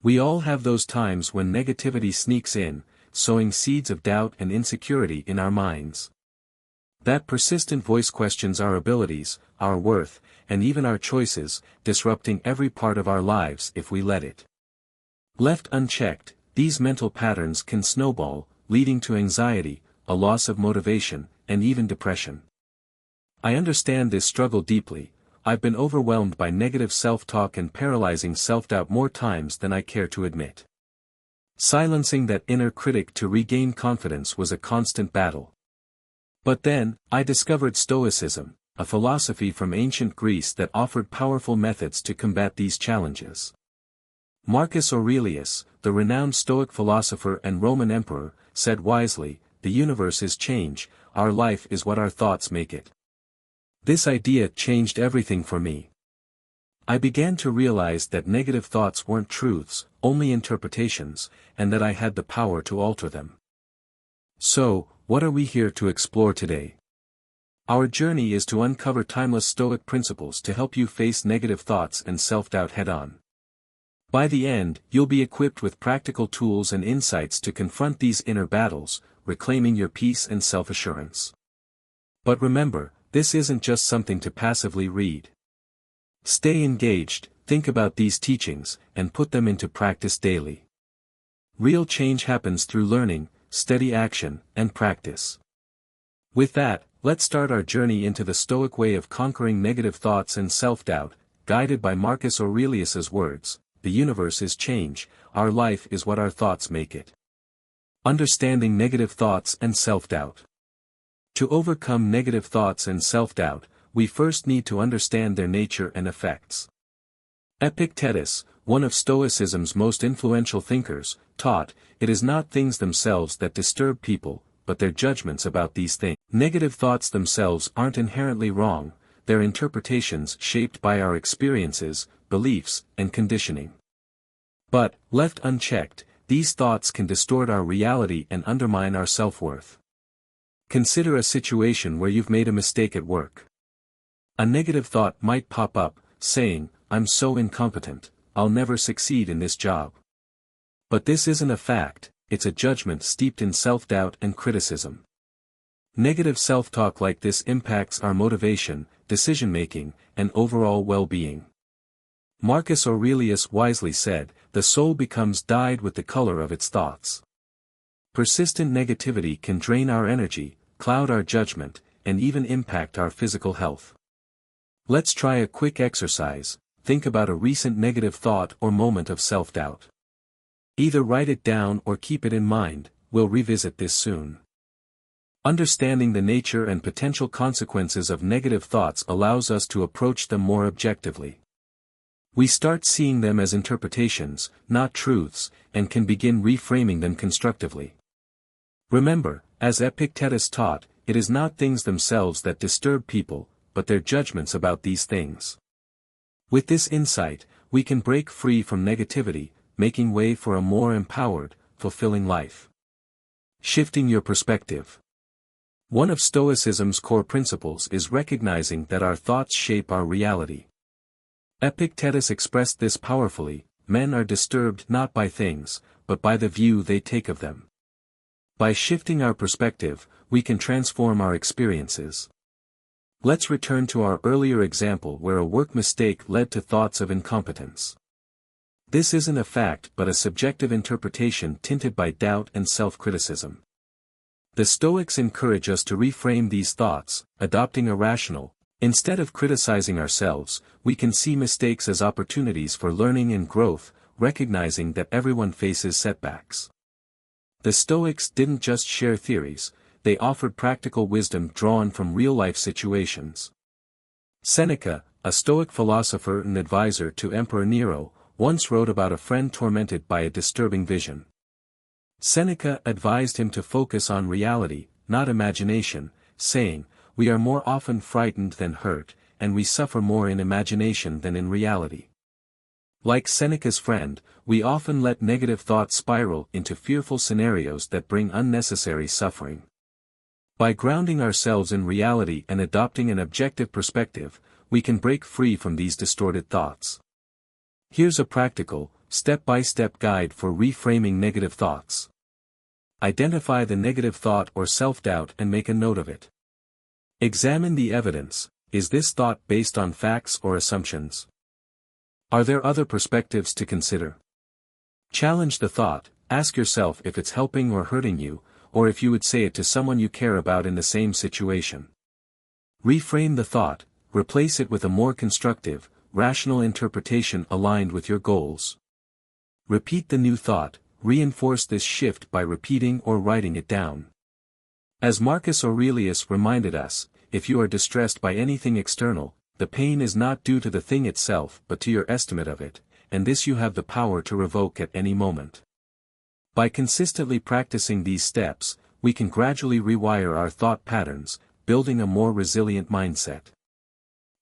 We all have those times when negativity sneaks in, sowing seeds of doubt and insecurity in our minds. That persistent voice questions our abilities, our worth, and even our choices, disrupting every part of our lives if we let it. Left unchecked, these mental patterns can snowball, leading to anxiety, a loss of motivation, and even depression. I understand this struggle deeply. I've been overwhelmed by negative self-talk and paralyzing self-doubt more times than I care to admit. Silencing that inner critic to regain confidence was a constant battle. But then, I discovered Stoicism, a philosophy from ancient Greece that offered powerful methods to combat these challenges. Marcus Aurelius, the renowned Stoic philosopher and Roman emperor, said wisely, "The universe is change, our life is what our thoughts make it." This idea changed everything for me. I began to realize that negative thoughts weren't truths, only interpretations, and that I had the power to alter them. So, what are we here to explore today? Our journey is to uncover timeless Stoic principles to help you face negative thoughts and self-doubt head-on. By the end, you'll be equipped with practical tools and insights to confront these inner battles, reclaiming your peace and self-assurance. But remember, this isn't just something to passively read. Stay engaged, think about these teachings, and put them into practice daily. Real change happens through learning, steady action, and practice. With that, let's start our journey into the Stoic way of conquering negative thoughts and self-doubt, guided by Marcus Aurelius's words, "The universe is change, our life is what our thoughts make it." Understanding negative thoughts and self-doubt. To overcome negative thoughts and self-doubt, we first need to understand their nature and effects. Epictetus, one of Stoicism's most influential thinkers, taught, "It is not things themselves that disturb people, but their judgments about these things." Negative thoughts themselves aren't inherently wrong, they're interpretations shaped by our experiences, beliefs, and conditioning. But, left unchecked, these thoughts can distort our reality and undermine our self-worth. Consider a situation where you've made a mistake at work. A negative thought might pop up, saying, "I'm so incompetent, I'll never succeed in this job." But this isn't a fact, it's a judgment steeped in self-doubt and criticism. Negative self-talk like this impacts our motivation, decision-making, and overall well-being. Marcus Aurelius wisely said, "The soul becomes dyed with the color of its thoughts." Persistent negativity can drain our energy, cloud our judgment, and even impact our physical health. Let's try a quick exercise. Think about a recent negative thought or moment of self-doubt. Either write it down or keep it in mind, we'll revisit this soon. Understanding the nature and potential consequences of negative thoughts allows us to approach them more objectively. We start seeing them as interpretations, not truths, and can begin reframing them constructively. Remember, as Epictetus taught, it is not things themselves that disturb people, but their judgments about these things. With this insight, we can break free from negativity, making way for a more empowered, fulfilling life. Shifting your perspective. One of Stoicism's core principles is recognizing that our thoughts shape our reality. Epictetus expressed this powerfully, "Men are disturbed not by things, but by the view they take of them." By shifting our perspective, we can transform our experiences. Let's return to our earlier example where a work mistake led to thoughts of incompetence. This isn't a fact but a subjective interpretation tinted by doubt and self-criticism. The Stoics encourage us to reframe these thoughts, adopting a rational. Instead of criticizing ourselves, we can see mistakes as opportunities for learning and growth, recognizing that everyone faces setbacks. The Stoics didn't just share theories, they offered practical wisdom drawn from real-life situations. Seneca, a Stoic philosopher and advisor to Emperor Nero, once wrote about a friend tormented by a disturbing vision. Seneca advised him to focus on reality, not imagination, saying, "We are more often frightened than hurt, and we suffer more in imagination than in reality." Like Seneca's friend, we often let negative thoughts spiral into fearful scenarios that bring unnecessary suffering. By grounding ourselves in reality and adopting an objective perspective, we can break free from these distorted thoughts. Here's a practical, step-by-step guide for reframing negative thoughts. Identify the negative thought or self-doubt and make a note of it. Examine the evidence. Is this thought based on facts or assumptions? Are there other perspectives to consider? Challenge the thought, ask yourself if it's helping or hurting you, or if you would say it to someone you care about in the same situation. Reframe the thought, replace it with a more constructive, rational interpretation aligned with your goals. Repeat the new thought, reinforce this shift by repeating or writing it down. As Marcus Aurelius reminded us, if you are distressed by anything external, the pain is not due to the thing itself but to your estimate of it, and this you have the power to revoke at any moment. By consistently practicing these steps, we can gradually rewire our thought patterns, building a more resilient mindset.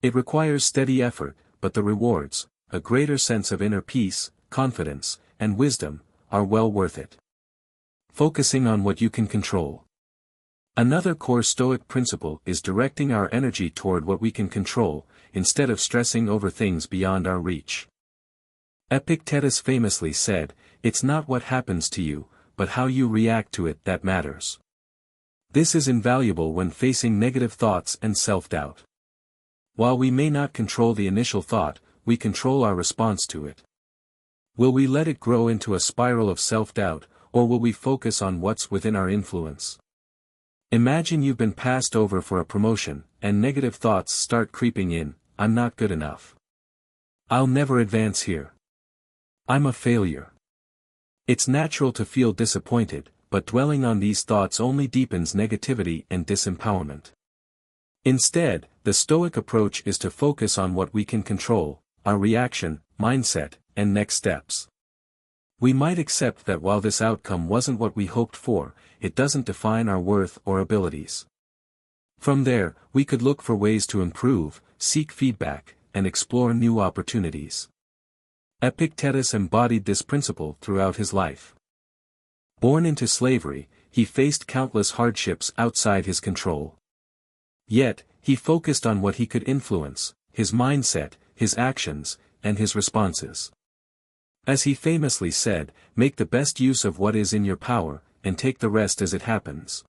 It requires steady effort, but the rewards, a greater sense of inner peace, confidence, and wisdom, are well worth it. Focusing on what you can control. Another core Stoic principle is directing our energy toward what we can control, instead of stressing over things beyond our reach. Epictetus famously said, "It's not what happens to you, but how you react to it that matters." This is invaluable when facing negative thoughts and self-doubt. While we may not control the initial thought, we control our response to it. Will we let it grow into a spiral of self-doubt, or will we focus on what's within our influence? Imagine you've been passed over for a promotion, and negative thoughts start creeping in. I'm not good enough. I'll never advance here. I'm a failure. It's natural to feel disappointed, but dwelling on these thoughts only deepens negativity and disempowerment. Instead, the Stoic approach is to focus on what we can control, our reaction, mindset, and next steps. We might accept that while this outcome wasn't what we hoped for, it doesn't define our worth or abilities. From there, we could look for ways to improve, seek feedback, and explore new opportunities. Epictetus embodied this principle throughout his life. Born into slavery, he faced countless hardships outside his control. Yet, he focused on what he could influence, his mindset, his actions, and his responses. As he famously said, "Make the best use of what is in your power, and take the rest as it happens."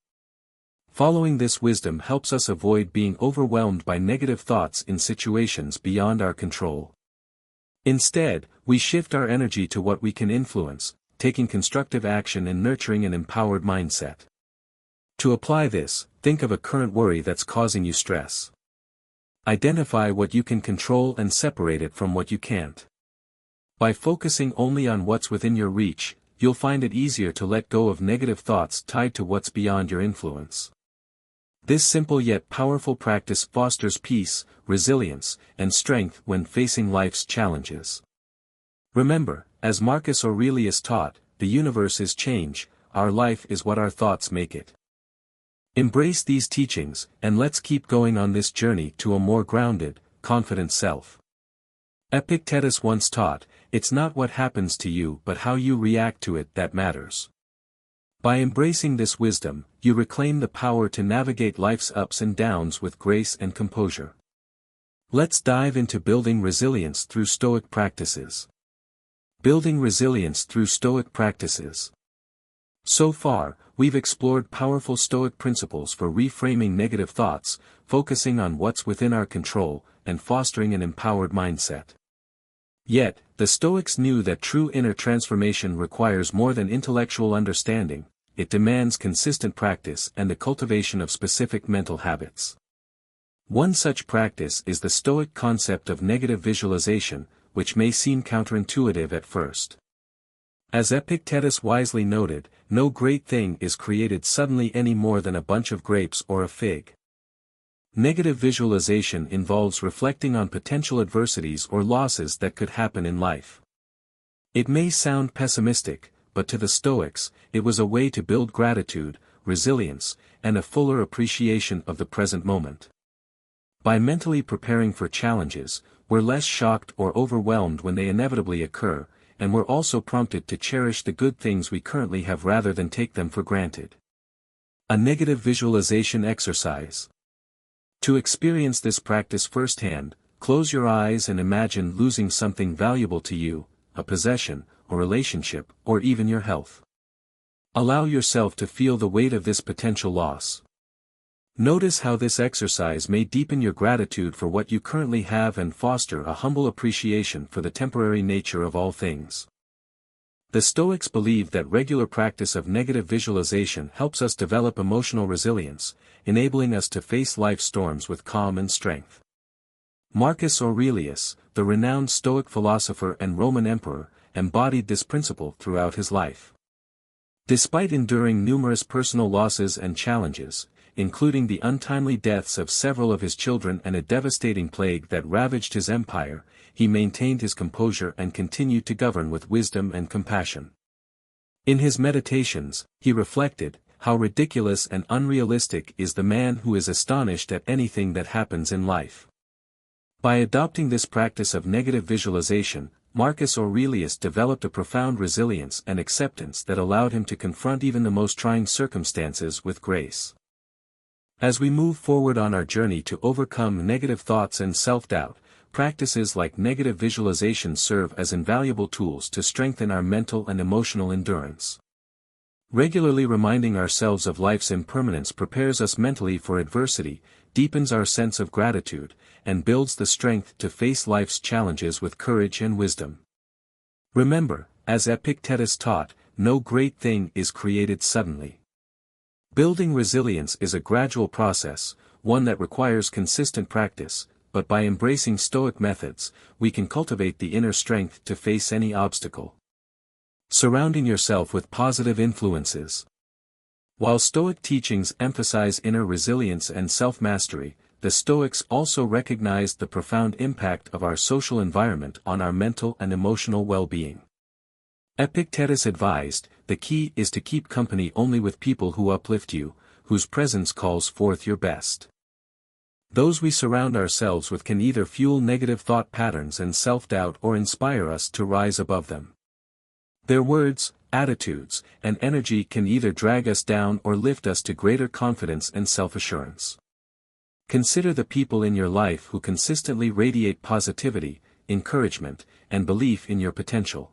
Following this wisdom helps us avoid being overwhelmed by negative thoughts in situations beyond our control. Instead, we shift our energy to what we can influence, taking constructive action and nurturing an empowered mindset. To apply this, think of a current worry that's causing you stress. Identify what you can control and separate it from what you can't. By focusing only on what's within your reach, you'll find it easier to let go of negative thoughts tied to what's beyond your influence. This simple yet powerful practice fosters peace, resilience, and strength when facing life's challenges. Remember, as Marcus Aurelius taught, the universe is change, our life is what our thoughts make it. Embrace these teachings, and let's keep going on this journey to a more grounded, confident self. Epictetus once taught, "It's not what happens to you but how you react to it that matters." By embracing this wisdom, you reclaim the power to navigate life's ups and downs with grace and composure. Let's dive into building resilience through Stoic practices. Building resilience through Stoic practices. So far, we've explored powerful Stoic principles for reframing negative thoughts, focusing on what's within our control, and fostering an empowered mindset. Yet, the Stoics knew that true inner transformation requires more than intellectual understanding, it demands consistent practice and the cultivation of specific mental habits. One such practice is the Stoic concept of negative visualization, which may seem counterintuitive at first. As Epictetus wisely noted, no great thing is created suddenly any more than a bunch of grapes or a fig. Negative visualization involves reflecting on potential adversities or losses that could happen in life. It may sound pessimistic, but to the Stoics, it was a way to build gratitude, resilience, and a fuller appreciation of the present moment. By mentally preparing for challenges, we're less shocked or overwhelmed when they inevitably occur, and we're also prompted to cherish the good things we currently have rather than take them for granted. A negative visualization exercise. To experience this practice firsthand, close your eyes and imagine losing something valuable to you, a possession, a relationship, or even your health. Allow yourself to feel the weight of this potential loss. Notice how this exercise may deepen your gratitude for what you currently have and foster a humble appreciation for the temporary nature of all things. The Stoics believe that regular practice of negative visualization helps us develop emotional resilience, enabling us to face life's storms with calm and strength. Marcus Aurelius, the renowned Stoic philosopher and Roman emperor, embodied this principle throughout his life. Despite enduring numerous personal losses and challenges, including the untimely deaths of several of his children and a devastating plague that ravaged his empire, he maintained his composure and continued to govern with wisdom and compassion. In his meditations, he reflected, "How ridiculous and unrealistic is the man who is astonished at anything that happens in life." By adopting this practice of negative visualization, Marcus Aurelius developed a profound resilience and acceptance that allowed him to confront even the most trying circumstances with grace. As we move forward on our journey to overcome negative thoughts and self-doubt, practices like negative visualization serve as invaluable tools to strengthen our mental and emotional endurance. Regularly reminding ourselves of life's impermanence prepares us mentally for adversity, deepens our sense of gratitude, and builds the strength to face life's challenges with courage and wisdom. Remember, as Epictetus taught, no great thing is created suddenly. Building resilience is a gradual process, one that requires consistent practice, but by embracing Stoic methods, we can cultivate the inner strength to face any obstacle. Surrounding yourself with positive influences. While Stoic teachings emphasize inner resilience and self-mastery, the Stoics also recognized the profound impact of our social environment on our mental and emotional well-being. Epictetus advised, "The key is to keep company only with people who uplift you, whose presence calls forth your best." Those we surround ourselves with can either fuel negative thought patterns and self-doubt or inspire us to rise above them. Their words, attitudes, and energy can either drag us down or lift us to greater confidence and self-assurance. Consider the people in your life who consistently radiate positivity, encouragement, and belief in your potential.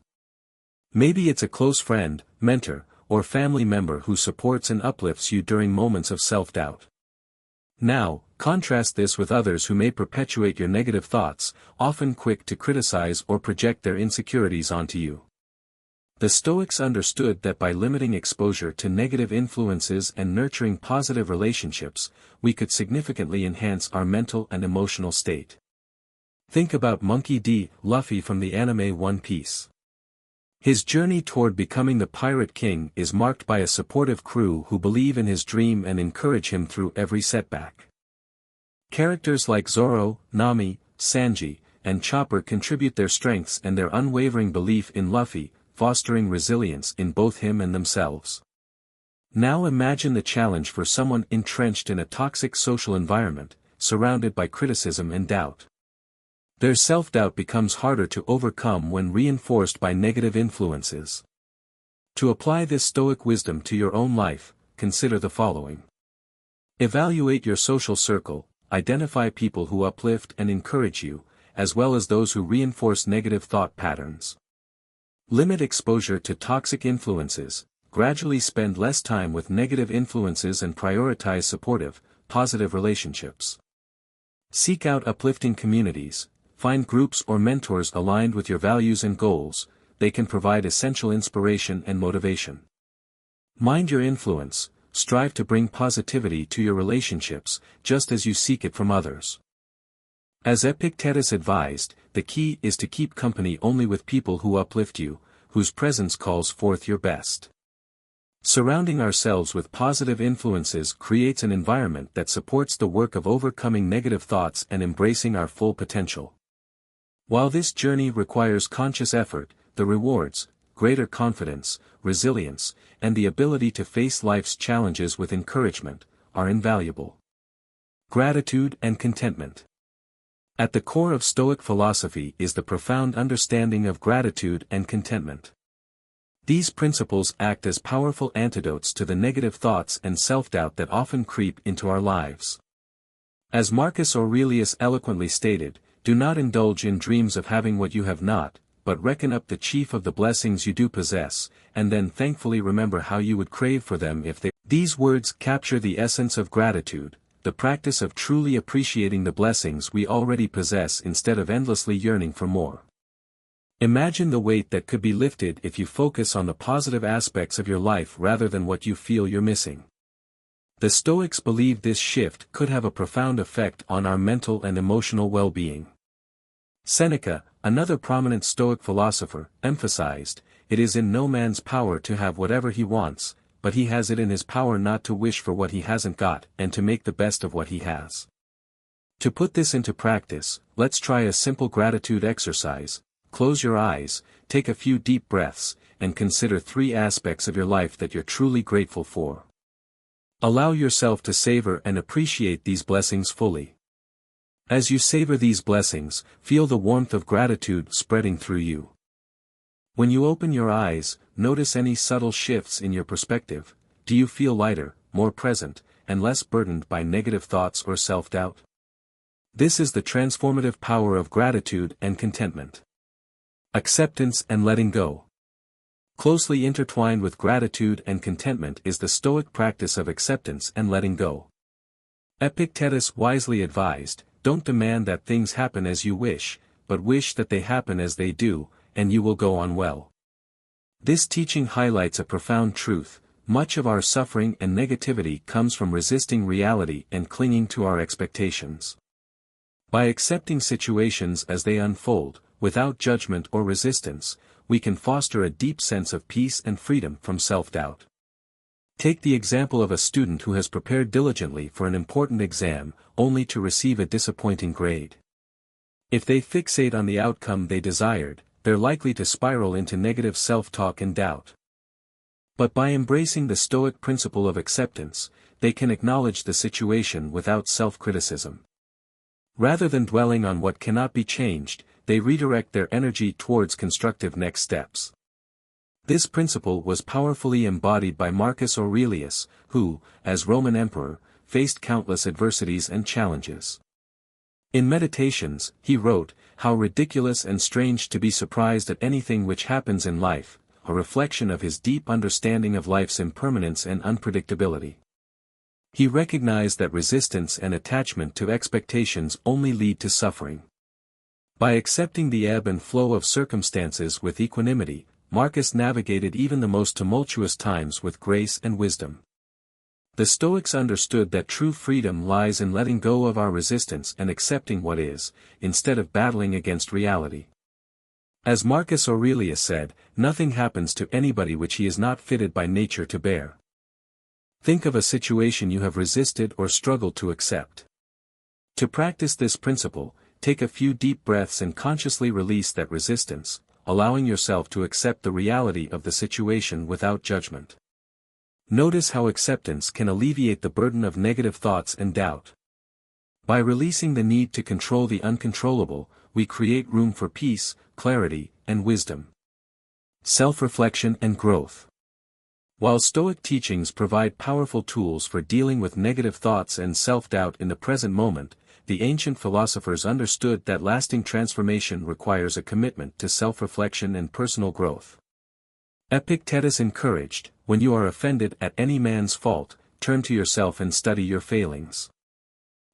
Maybe it's a close friend, mentor, or family member who supports and uplifts you during moments of self-doubt. Now, contrast this with others who may perpetuate your negative thoughts, often quick to criticize or project their insecurities onto you. The Stoics understood that by limiting exposure to negative influences and nurturing positive relationships, we could significantly enhance our mental and emotional state. Think about Monkey D. Luffy from the anime One Piece. His journey toward becoming the Pirate King is marked by a supportive crew who believe in his dream and encourage him through every setback. Characters like Zoro, Nami, Sanji, and Chopper contribute their strengths and their unwavering belief in Luffy, fostering resilience in both him and themselves. Now imagine the challenge for someone entrenched in a toxic social environment, surrounded by criticism and doubt. Their self-doubt becomes harder to overcome when reinforced by negative influences. To apply this Stoic wisdom to your own life, consider the following. Evaluate your social circle, identify people who uplift and encourage you, as well as those who reinforce negative thought patterns. Limit exposure to toxic influences, gradually spend less time with negative influences and prioritize supportive, positive relationships. Seek out uplifting communities, find groups or mentors aligned with your values and goals, they can provide essential inspiration and motivation. Mind your influence, strive to bring positivity to your relationships, just as you seek it from others. As Epictetus advised, the key is to keep company only with people who uplift you, whose presence calls forth your best. Surrounding ourselves with positive influences creates an environment that supports the work of overcoming negative thoughts and embracing our full potential. While this journey requires conscious effort, the rewards, greater confidence, resilience, and the ability to face life's challenges with encouragement, are invaluable. Gratitude and contentment. At the core of Stoic philosophy is the profound understanding of gratitude and contentment. These principles act as powerful antidotes to the negative thoughts and self-doubt that often creep into our lives. As Marcus Aurelius eloquently stated, "Do not indulge in dreams of having what you have not, but reckon up the chief of the blessings you do possess, and then thankfully remember how you would crave for them if they. These words capture the essence of gratitude, the practice of truly appreciating the blessings we already possess instead of endlessly yearning for more. Imagine the weight that could be lifted if you focus on the positive aspects of your life rather than what you feel you're missing. The Stoics believed this shift could have a profound effect on our mental and emotional well-being. Seneca, another prominent Stoic philosopher, emphasized, "It is in no man's power to have whatever he wants, but he has it in his power not to wish for what he hasn't got and to make the best of what he has." To put this into practice, let's try a simple gratitude exercise. Close your eyes, take a few deep breaths, and consider 3 aspects of your life that you're truly grateful for. Allow yourself to savor and appreciate these blessings fully. As you savor these blessings, feel the warmth of gratitude spreading through you. When you open your eyes, notice any subtle shifts in your perspective. Do you feel lighter, more present, and less burdened by negative thoughts or self-doubt? This is the transformative power of gratitude and contentment. Acceptance and letting go. Closely intertwined with gratitude and contentment is the Stoic practice of acceptance and letting go. Epictetus wisely advised, "Don't demand that things happen as you wish, but wish that they happen as they do, and you will go on well." This teaching highlights a profound truth: much of our suffering and negativity comes from resisting reality and clinging to our expectations. By accepting situations as they unfold, without judgment or resistance, we can foster a deep sense of peace and freedom from self-doubt. Take the example of a student who has prepared diligently for an important exam, only to receive a disappointing grade. If they fixate on the outcome they desired, they're likely to spiral into negative self-talk and doubt. But by embracing the Stoic principle of acceptance, they can acknowledge the situation without self-criticism. Rather than dwelling on what cannot be changed, they redirect their energy towards constructive next steps. This principle was powerfully embodied by Marcus Aurelius, who, as Roman emperor, faced countless adversities and challenges. In Meditations, he wrote, "How ridiculous and strange to be surprised at anything which happens in life," a reflection of his deep understanding of life's impermanence and unpredictability. He recognized that resistance and attachment to expectations only lead to suffering. By accepting the ebb and flow of circumstances with equanimity, Marcus navigated even the most tumultuous times with grace and wisdom. The Stoics understood that true freedom lies in letting go of our resistance and accepting what is, instead of battling against reality. As Marcus Aurelius said, "Nothing happens to anybody which he is not fitted by nature to bear." Think of a situation you have resisted or struggled to accept. To practice this principle, take a few deep breaths and consciously release that resistance, allowing yourself to accept the reality of the situation without judgment. Notice how acceptance can alleviate the burden of negative thoughts and doubt. By releasing the need to control the uncontrollable, we create room for peace, clarity, and wisdom. Self-reflection and growth. While Stoic teachings provide powerful tools for dealing with negative thoughts and self-doubt in the present moment, the ancient philosophers understood that lasting transformation requires a commitment to self-reflection and personal growth. Epictetus encouraged, "When you are offended at any man's fault, turn to yourself and study your failings.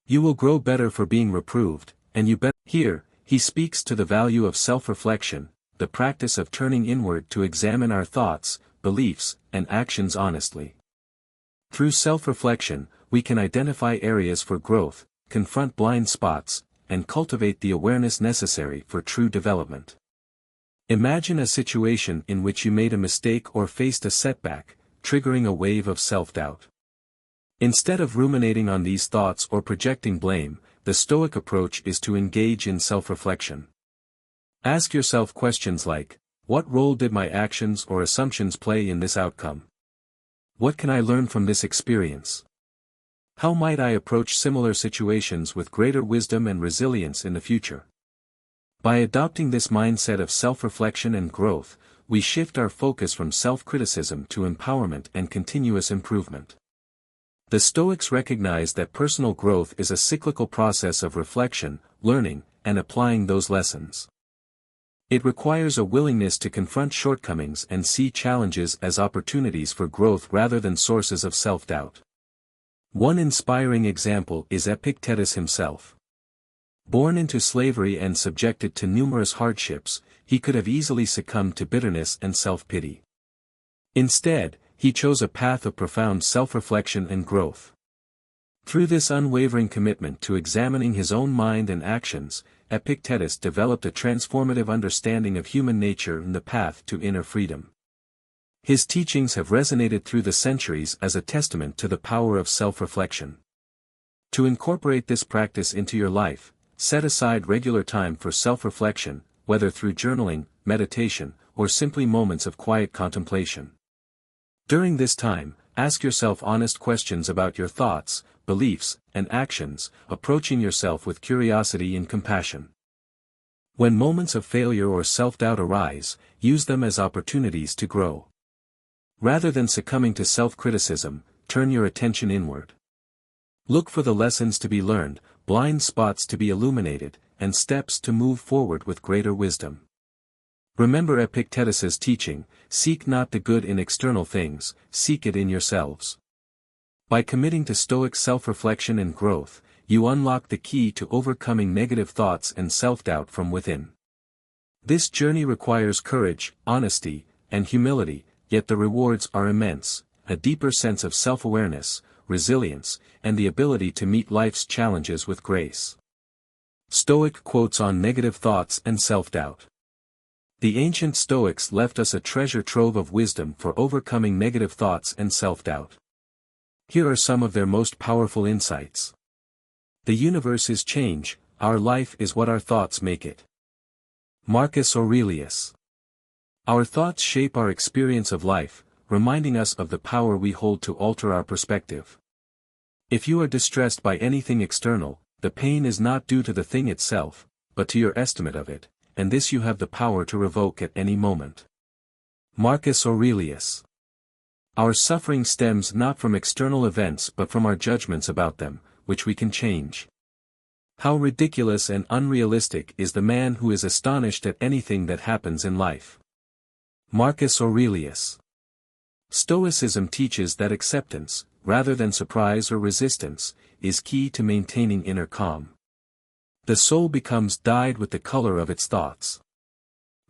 You will grow better for being reproved, and you better." Here, he speaks to the value of self-reflection, the practice of turning inward to examine our thoughts, beliefs, and actions honestly. Through self-reflection, we can identify areas for growth, confront blind spots, and cultivate the awareness necessary for true development. Imagine a situation in which you made a mistake or faced a setback, triggering a wave of self-doubt. Instead of ruminating on these thoughts or projecting blame, the Stoic approach is to engage in self-reflection. Ask yourself questions like, what role did my actions or assumptions play in this outcome? What can I learn from this experience? How might I approach similar situations with greater wisdom and resilience in the future? By adopting this mindset of self-reflection and growth, we shift our focus from self-criticism to empowerment and continuous improvement. The Stoics recognize that personal growth is a cyclical process of reflection, learning, and applying those lessons. It requires a willingness to confront shortcomings and see challenges as opportunities for growth rather than sources of self-doubt. One inspiring example is Epictetus himself. Born into slavery and subjected to numerous hardships, he could have easily succumbed to bitterness and self-pity. Instead, he chose a path of profound self-reflection and growth. Through this unwavering commitment to examining his own mind and actions, Epictetus developed a transformative understanding of human nature and the path to inner freedom. His teachings have resonated through the centuries as a testament to the power of self-reflection. To incorporate this practice into your life, set aside regular time for self-reflection, whether through journaling, meditation, or simply moments of quiet contemplation. During this time, ask yourself honest questions about your thoughts, beliefs, and actions, approaching yourself with curiosity and compassion. When moments of failure or self-doubt arise, use them as opportunities to grow. Rather than succumbing to self-criticism, turn your attention inward. Look for the lessons to be learned, blind spots to be illuminated, and steps to move forward with greater wisdom. Remember Epictetus's teaching, seek not the good in external things, seek it in yourselves. By committing to Stoic self-reflection and growth, you unlock the key to overcoming negative thoughts and self-doubt from within. This journey requires courage, honesty, and humility, yet the rewards are immense, a deeper sense of self-awareness, resilience, and the ability to meet life's challenges with grace. Stoic quotes on negative thoughts and self-doubt. The ancient Stoics left us a treasure trove of wisdom for overcoming negative thoughts and self-doubt. Here are some of their most powerful insights. The universe is change, our life is what our thoughts make it. Marcus Aurelius. Our thoughts shape our experience of life, reminding us of the power we hold to alter our perspective. If you are distressed by anything external, the pain is not due to the thing itself, but to your estimate of it, and this you have the power to revoke at any moment. Marcus Aurelius. Our suffering stems not from external events but from our judgments about them, which we can change. How ridiculous and unrealistic is the man who is astonished at anything that happens in life. Marcus Aurelius. Stoicism teaches that acceptance, rather than surprise or resistance, is key to maintaining inner calm. The soul becomes dyed with the color of its thoughts.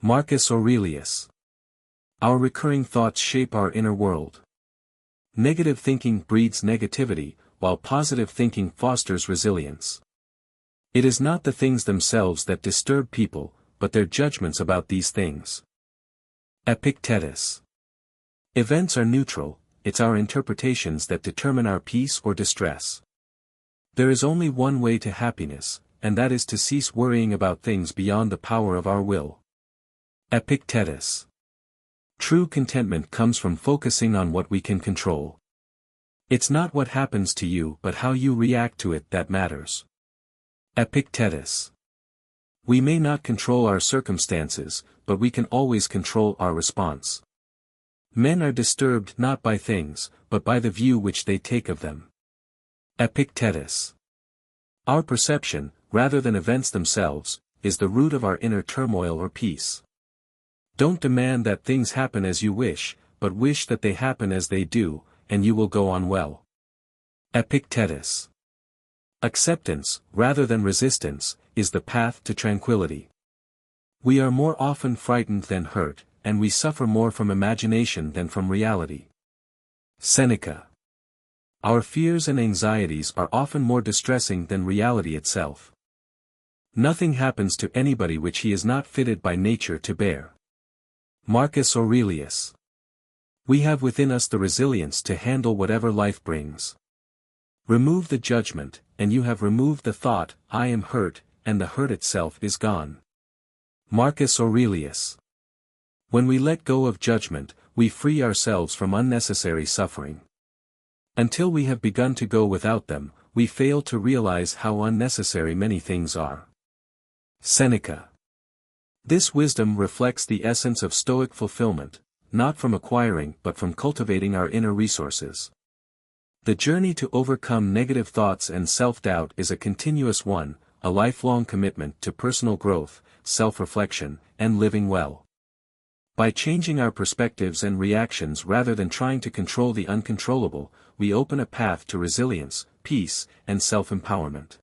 Marcus Aurelius. Our recurring thoughts shape our inner world. Negative thinking breeds negativity, while positive thinking fosters resilience. It is not the things themselves that disturb people, but their judgments about these things. Epictetus. Events are neutral, it's our interpretations that determine our peace or distress. There is only one way to happiness, and that is to cease worrying about things beyond the power of our will. Epictetus. True contentment comes from focusing on what we can control. It's not what happens to you but how you react to it that matters. Epictetus. We may not control our circumstances, but we can always control our response. Men are disturbed not by things, but by the view which they take of them. Epictetus. Our perception, rather than events themselves, is the root of our inner turmoil or peace. Don't demand that things happen as you wish, but wish that they happen as they do, and you will go on well. Epictetus. Acceptance, rather than resistance, is the path to tranquility. We are more often frightened than hurt, and we suffer more from imagination than from reality. Seneca. Our fears and anxieties are often more distressing than reality itself. Nothing happens to anybody which he is not fitted by nature to bear. Marcus Aurelius. We have within us the resilience to handle whatever life brings. Remove the judgment, and you have removed the thought, I am hurt, and the hurt itself is gone. Marcus Aurelius. When we let go of judgment, we free ourselves from unnecessary suffering. Until we have begun to go without them, we fail to realize how unnecessary many things are. Seneca. This wisdom reflects the essence of Stoic fulfillment, not from acquiring but from cultivating our inner resources. The journey to overcome negative thoughts and self-doubt is a continuous one, a lifelong commitment to personal growth, self-reflection, and living well. By changing our perspectives and reactions rather than trying to control the uncontrollable, we open a path to resilience, peace, and self-empowerment.